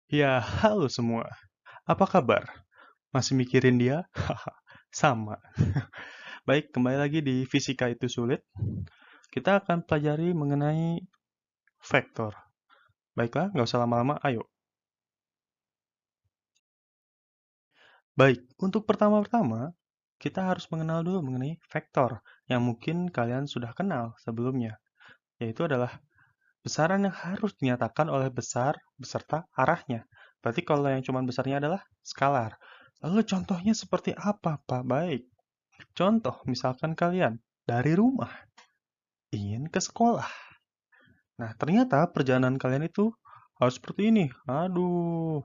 Ya, halo semua. Apa kabar? Masih mikirin dia? Haha, sama. Baik, kembali lagi di Fisika itu Sulit. Kita akan pelajari mengenai vektor. Baiklah, nggak usah lama-lama, ayo. Baik, untuk pertama-tama, kita harus mengenal dulu mengenai vektor yang mungkin kalian sudah kenal sebelumnya, yaitu adalah besaran yang harus dinyatakan oleh besar beserta arahnya. Berarti kalau yang cuma besarnya adalah skalar. Lalu contohnya seperti apa, Pak? Baik. Contoh, misalkan kalian dari rumah ingin ke sekolah. Nah, ternyata perjalanan kalian itu harus seperti ini. Aduh,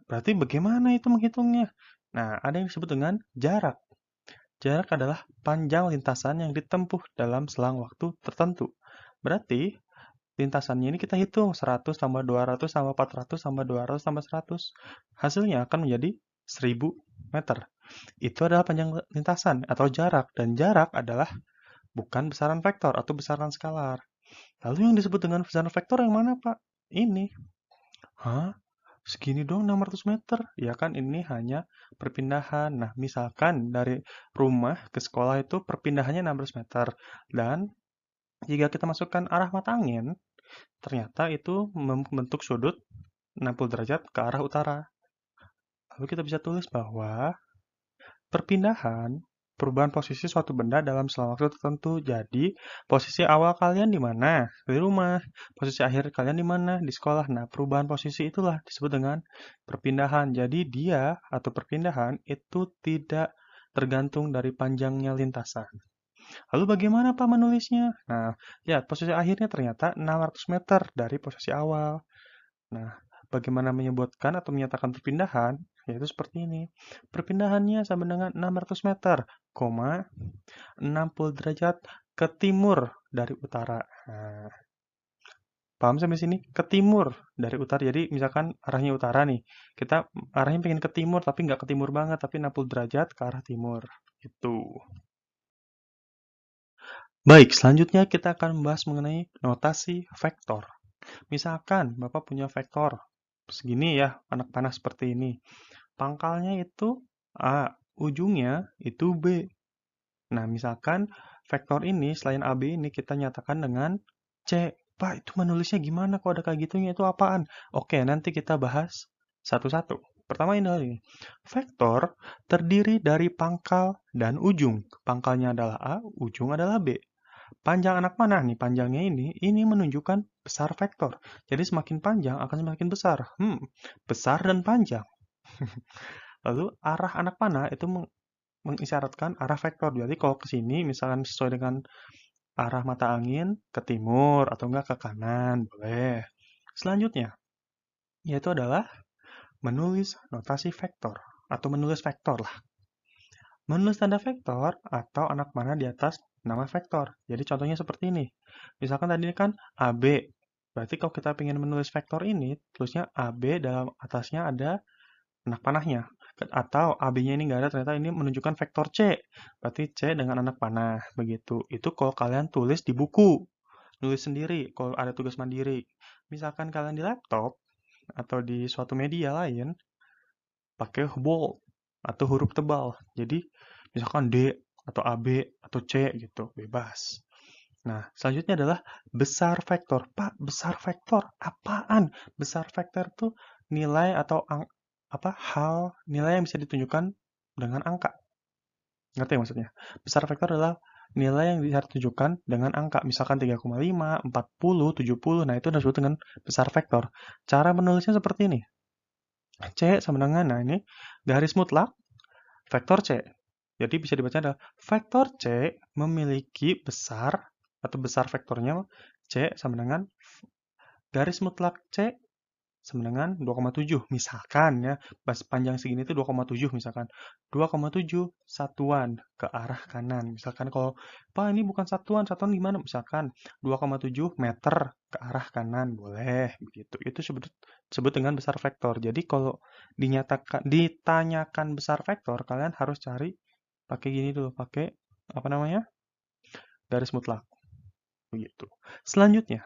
berarti bagaimana itu menghitungnya? Nah, ada yang disebut dengan jarak. Jarak adalah panjang lintasan yang ditempuh dalam selang waktu tertentu. Berarti lintasannya ini kita hitung 100 tambah 200 tambah 400 tambah 200 tambah 100. Hasilnya akan menjadi 1000 meter. Itu adalah panjang lintasan atau jarak. Dan jarak adalah bukan besaran vektor atau besaran skalar. Lalu yang disebut dengan besaran vektor yang mana, Pak? Ini. Hah? Segini dong 600 meter? Ya kan ini hanya perpindahan. Nah, misalkan dari rumah ke sekolah itu perpindahannya 16 meter. Dan jika kita masukkan arah mata angin, ternyata itu membentuk sudut 60 derajat ke arah utara. Lalu kita bisa tulis bahwa perpindahan, perubahan posisi suatu benda dalam selang waktu tertentu. Jadi, posisi awal kalian di mana? Di rumah. Posisi akhir kalian di mana? Di sekolah. Nah, perubahan posisi itulah disebut dengan perpindahan. Jadi, dia atau perpindahan itu tidak tergantung dari panjangnya lintasan. Lalu bagaimana Pak menulisnya? Nah, lihat posisi akhirnya ternyata 600 meter dari posisi awal. Nah, bagaimana menyebutkan atau menyatakan perpindahan? Yaitu seperti ini. Perpindahannya sama dengan 600 meter, 60 derajat ke timur dari utara. Nah, paham sampai sini? Ke timur dari utara. Jadi misalkan arahnya utara nih. Kita arahnya pengen ke timur, tapi nggak ke timur banget, tapi 60 derajat ke arah timur. Itu. Baik, selanjutnya kita akan membahas mengenai notasi vektor. Misalkan Bapak punya vektor segini ya, anak panah seperti ini. Pangkalnya itu A, ujungnya itu B. Nah, misalkan vektor ini selain AB ini kita nyatakan dengan C. Pak, itu menulisnya gimana kok ada kayak gitunya? Itu apaan? Oke, nanti kita bahas satu-satu. Pertama ini. Vektor terdiri dari pangkal dan ujung. Pangkalnya adalah A, ujung adalah B. Panjang anak panah nih, panjangnya ini menunjukkan besar vektor. Jadi semakin panjang akan semakin besar. Besar dan panjang. Lalu arah anak panah itu mengisyaratkan arah vektor. Jadi kalau ke sini misalkan sesuai dengan arah mata angin ke timur atau enggak ke kanan, boleh. Selanjutnya, yaitu adalah menulis notasi vektor atau menulis vektor lah. Menulis tanda vektor atau anak panah di atas nama vektor. Jadi contohnya seperti ini. Misalkan tadi kan AB. Berarti kalau kita ingin menulis vektor ini, tulisnya AB dalam atasnya ada anak panahnya. Atau AB-nya ini nggak ada, ternyata ini menunjukkan vektor C. Berarti C dengan anak panah. Begitu. Itu kalau kalian tulis di buku. Nulis sendiri, kalau ada tugas mandiri. Misalkan kalian di laptop, atau di suatu media lain, pakai bold atau huruf tebal. Jadi, misalkan D, atau AB, atau C gitu, bebas. Nah, selanjutnya adalah besar vektor. Pak, besar vektor apaan? Besar vektor itu nilai atau hal nilai yang bisa ditunjukkan dengan angka. Ngerti ya maksudnya? Besar vektor adalah nilai yang bisa ditunjukkan dengan angka. Misalkan 3,5, 40, 70. Nah, itu disebut dengan besar vektor. Cara menulisnya seperti ini. C sama dengan, nah ini garis mutlak vektor C. Jadi bisa dibaca adalah vektor C memiliki besar atau besar vektornya C sama dengan garis mutlak C sama dengan 2,7 misalkan ya, pas panjang segini itu 2,7 misalkan. 2,7 satuan ke arah kanan. Misalkan kalau Pak ini bukan satuan, satuan gimana? Misalkan 2,7 meter ke arah kanan, boleh begitu. Itu sebut dengan besar vektor. Jadi kalau ditanyakan besar vektor, kalian harus cari pakai gini dulu, pakai apa namanya? Garis mutlak begitu. Selanjutnya,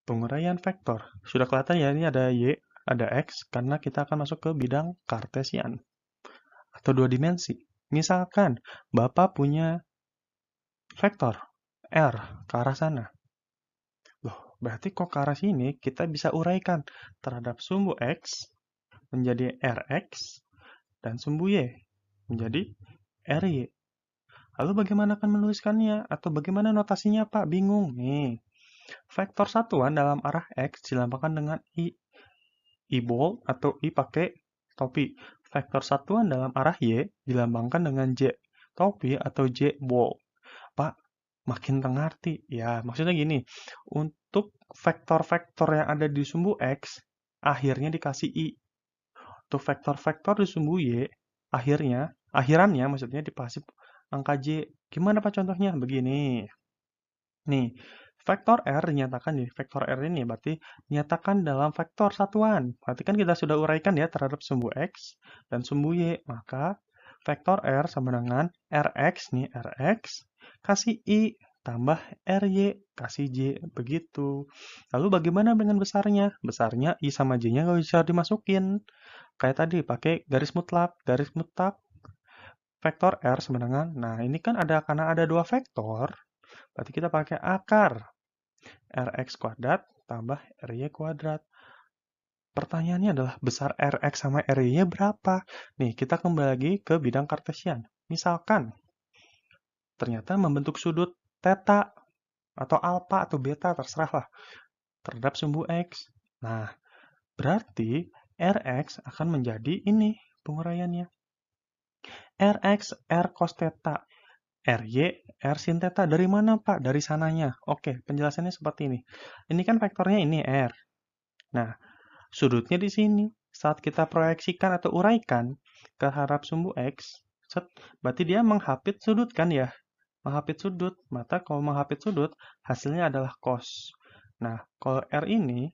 Penguraian vektor. Sudah kelihatan ya, ini ada Y, ada X, karena kita akan masuk ke bidang kartesian atau dua dimensi. Misalkan Bapak punya vektor R ke arah sana. Loh, berarti kok ke arah sini kita bisa uraikan terhadap sumbu X menjadi Rx dan sumbu Y menjadi Ry. Lalu bagaimana akan menuliskannya? Atau bagaimana notasinya, Pak? Bingung. Nih, vektor satuan dalam arah X dilambangkan dengan I bold atau I pakai topi. Vektor satuan dalam arah Y dilambangkan dengan J topi atau J bold. Pak, makin tengarti. Ya, maksudnya gini, untuk vektor-vektor yang ada di sumbu X, akhirnya dikasih I. Untuk vektor-vektor di sumbu Y, akhirannya maksudnya dikasih angka J. Gimana Pak contohnya? Begini. Nih, vektor R dinyatakan nih, vektor R ini berarti dinyatakan dalam vektor satuan. Berarti kan kita sudah uraikan ya terhadap sumbu X dan sumbu Y. Maka vektor R sama dengan Rx nih, Rx kasih I tambah Ry kasih J. Begitu. Lalu bagaimana dengan besarnya? Besarnya I sama J-nya nggak bisa dimasukin. Kayak tadi pakai garis mutlak. Garis mutlak vektor R sama dengan, nah ini kan ada karena ada dua vektor, berarti kita pakai akar Rx kuadrat tambah Ry kuadrat. Pertanyaannya adalah besar Rx sama Ry-nya berapa? Nih, kita kembali lagi ke bidang kartesian. Misalkan, ternyata membentuk sudut theta atau alpha atau beta, terserah lah, terhadap sumbu X. Nah, berarti Rx akan menjadi ini penguraiannya. Rx, R cos theta. Ry, R sin theta. Dari mana, Pak? Dari sananya. Oke, penjelasannya seperti ini. Ini kan vektornya ini, R. Nah, sudutnya di sini. Saat kita proyeksikan atau uraikan ke harap sumbu X, berarti dia menghapit sudut kan ya? Menghapit sudut. Maka kalau menghapit sudut, hasilnya adalah cos. Nah, kalau R ini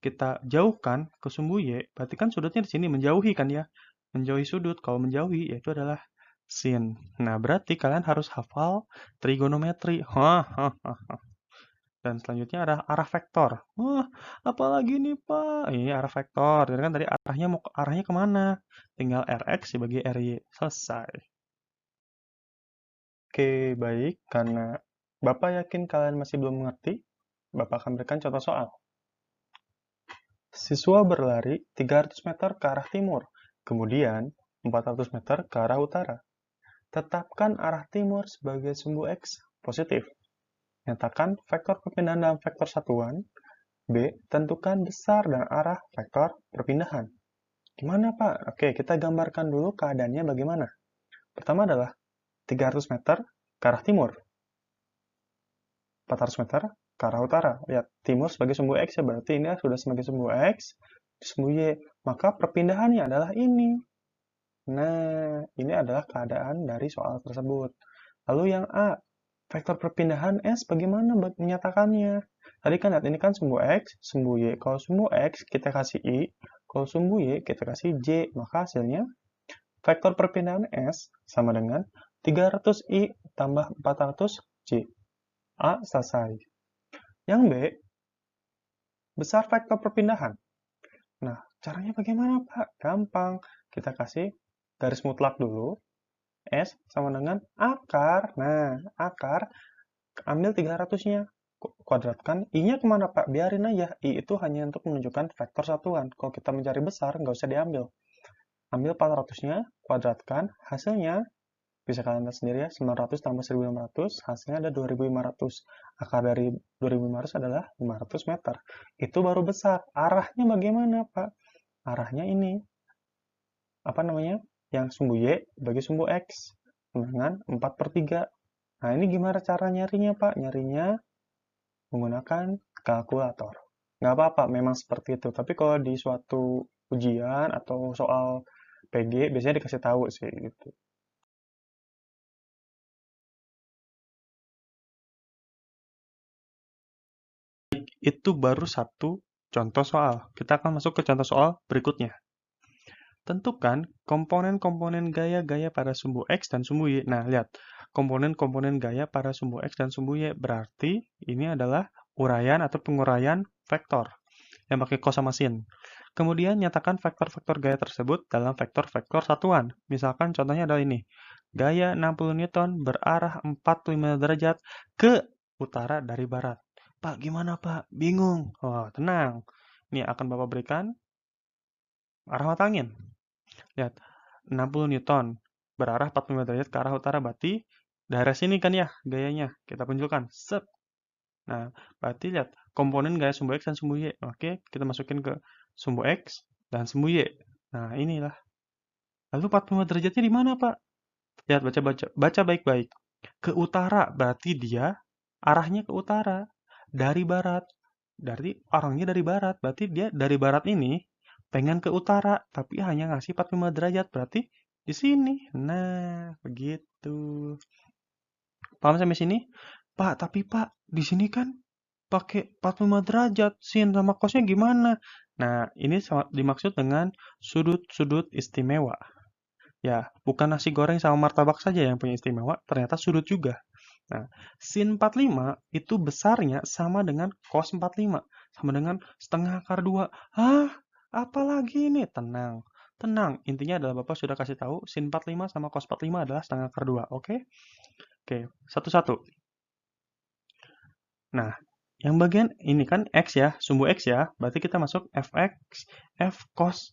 kita jauhkan ke sumbu Y, berarti kan sudutnya di sini menjauhi kan ya? Menjauhi sudut. Kalau menjauhi, yaitu adalah sin. Nah, berarti kalian harus hafal trigonometri. Dan selanjutnya ada arah vektor. Wah, apalagi nih Pak? Ini arah vektor. Jadi kan tadi arahnya kemana? Tinggal Rx dibagi Ry. Selesai. Oke, baik. Karena Bapak yakin kalian masih belum mengerti, Bapak akan berikan contoh soal. Siswa berlari 300 meter ke arah timur, kemudian 400 meter ke arah utara. Tetapkan arah timur sebagai sumbu X positif. Nyatakan vektor perpindahan dalam vektor satuan. B. Tentukan besar dan arah vektor perpindahan. Gimana Pak? Oke, kita gambarkan dulu keadaannya bagaimana. Pertama adalah 300 meter ke arah timur. 400 meter ke arah utara. Lihat, timur sebagai sumbu X ya, berarti ini sudah sebagai sumbu X, sumbu Y. Maka perpindahannya adalah ini. Nah, ini adalah keadaan dari soal tersebut. Lalu yang A, vektor perpindahan S bagaimana menyatakannya? Tadi kan lihat, ini kan sumbu X, sumbu Y. Kalau sumbu X kita kasih I, kalau sumbu Y kita kasih J. Maka hasilnya vektor perpindahan S sama dengan 300I tambah 400J. A, selesai. Yang B, besar vektor perpindahan. Nah, caranya bagaimana Pak? Gampang. Kita kasih garis mutlak dulu. S sama dengan akar. Nah, akar, ambil 300-nya. Kuadratkan. I-nya kemana Pak? Biarin aja. I itu hanya untuk menunjukkan vektor satuan. Kalau kita mencari besar, nggak usah diambil. Ambil 400-nya, kuadratkan. Hasilnya, bisa kalian lihat sendiri ya, 900 tambah 1500, hasilnya ada 2500. Akar dari 2500 adalah 500 meter. Itu baru besar. Arahnya bagaimana Pak? Arahnya ini. Apa namanya? Yang sumbu Y bagi sumbu X. Dengan 4/3. Nah, ini gimana cara nyarinya Pak? Nyarinya menggunakan kalkulator. Nggak apa-apa, memang seperti itu. Tapi kalau di suatu ujian atau soal PG, biasanya dikasih tahu sih gitu. Itu baru satu contoh soal. Kita akan masuk ke contoh soal berikutnya. Tentukan komponen-komponen gaya-gaya pada sumbu X dan sumbu Y. Nah, lihat. Komponen-komponen gaya pada sumbu X dan sumbu Y. Berarti ini adalah uraian atau penguraian vektor yang pakai cos sama sin. Kemudian nyatakan vektor-vektor gaya tersebut dalam vektor-vektor satuan. Misalkan contohnya adalah ini. Gaya 60 Newton berarah 45 derajat ke utara dari barat. Pak, gimana Pak? Bingung. Oh, tenang. Ini akan Bapak berikan arah mata angin. Lihat, 60 Newton berarah 45 derajat ke arah utara, berarti daerah sini kan ya gayanya. Kita punculkan. Set. Nah, berarti lihat komponen gaya sumbu X dan sumbu Y. Oke, kita masukin ke sumbu X dan sumbu Y. Nah, inilah. Lalu 45 derajatnya di mana, Pak? Lihat, baca baik-baik. Ke utara, berarti dia arahnya ke utara. Dari barat. Dari orangnya dari barat. Berarti dia dari barat ini pengen ke utara, tapi hanya ngasih 45 derajat. Berarti di sini. Nah, begitu. Paham sampai sini? Pak, tapi Pak, di sini kan pakai 45 derajat, sin sama cosnya gimana? Nah, ini dimaksud dengan sudut-sudut istimewa. Ya, bukan nasi goreng sama martabak saja yang punya istimewa, ternyata sudut juga. Nah, sin 45 itu besarnya sama dengan cos 45, sama dengan setengah akar 2. Hah? Apalagi ini? Tenang. Tenang, intinya adalah Bapak sudah kasih tahu sin 45 sama cos 45 adalah setengah akar 2, oke? Oke, satu-satu. Nah, yang bagian ini kan X ya, sumbu X ya. Berarti kita masuk fx, f cos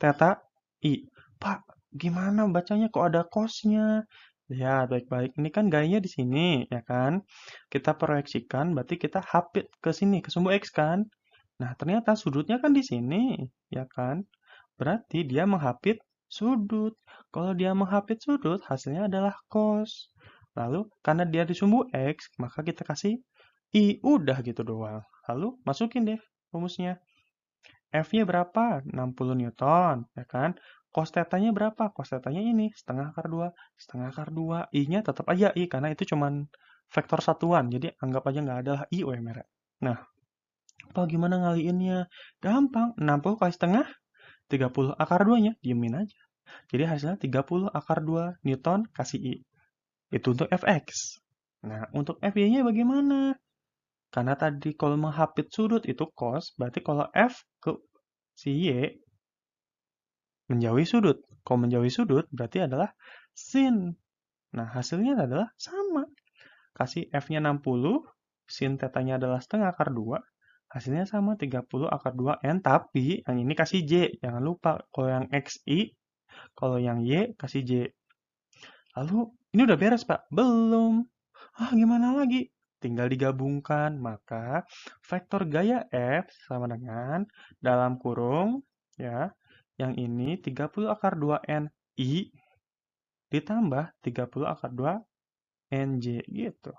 theta i. Pak, gimana bacanya kok ada cosnya? Ya, baik-baik. Ini kan gayanya di sini, ya kan? Kita proyeksikan, berarti kita hapit ke sini, ke sumbu X kan? Nah, ternyata sudutnya kan di sini, ya kan? Berarti dia menghapit sudut. Kalau dia menghapit sudut, hasilnya adalah cos. Lalu, karena dia di sumbu X, maka kita kasih I, udah gitu doang. Lalu masukin deh rumusnya. F-nya berapa? 60 Newton, ya kan? Cos theta-nya berapa? Cos theta-nya ini, setengah akar 2. Setengah akar 2. I-nya tetap aja I, karena itu cuman vektor satuan. Jadi anggap aja nggak ada I UMR. Nah, apa gimana ngaliinnya? Gampang. 60 kali setengah, 30 akar 2-nya. Diemin aja. Jadi hasilnya 30 akar 2 Newton kasih I. Itu untuk Fx. Nah, untuk Fy-nya bagaimana? Karena tadi kalau menghapit sudut itu cos, berarti kalau F ke si Y menjauhi sudut. Kalau menjauhi sudut berarti adalah sin. Nah, hasilnya adalah sama. Kasih F-nya 60, sin tetanya adalah setengah akar 2, hasilnya sama 30 akar 2N, tapi yang ini kasih J. Jangan lupa, kalau yang X, I, kalau yang Y, kasih J. Lalu, ini udah beres, Pak? Belum. Ah, gimana lagi? Tinggal digabungkan, maka vektor gaya F sama dengan dalam kurung, ya, yang ini 30 akar 2 NI ditambah 30 akar 2 NJ, gitu.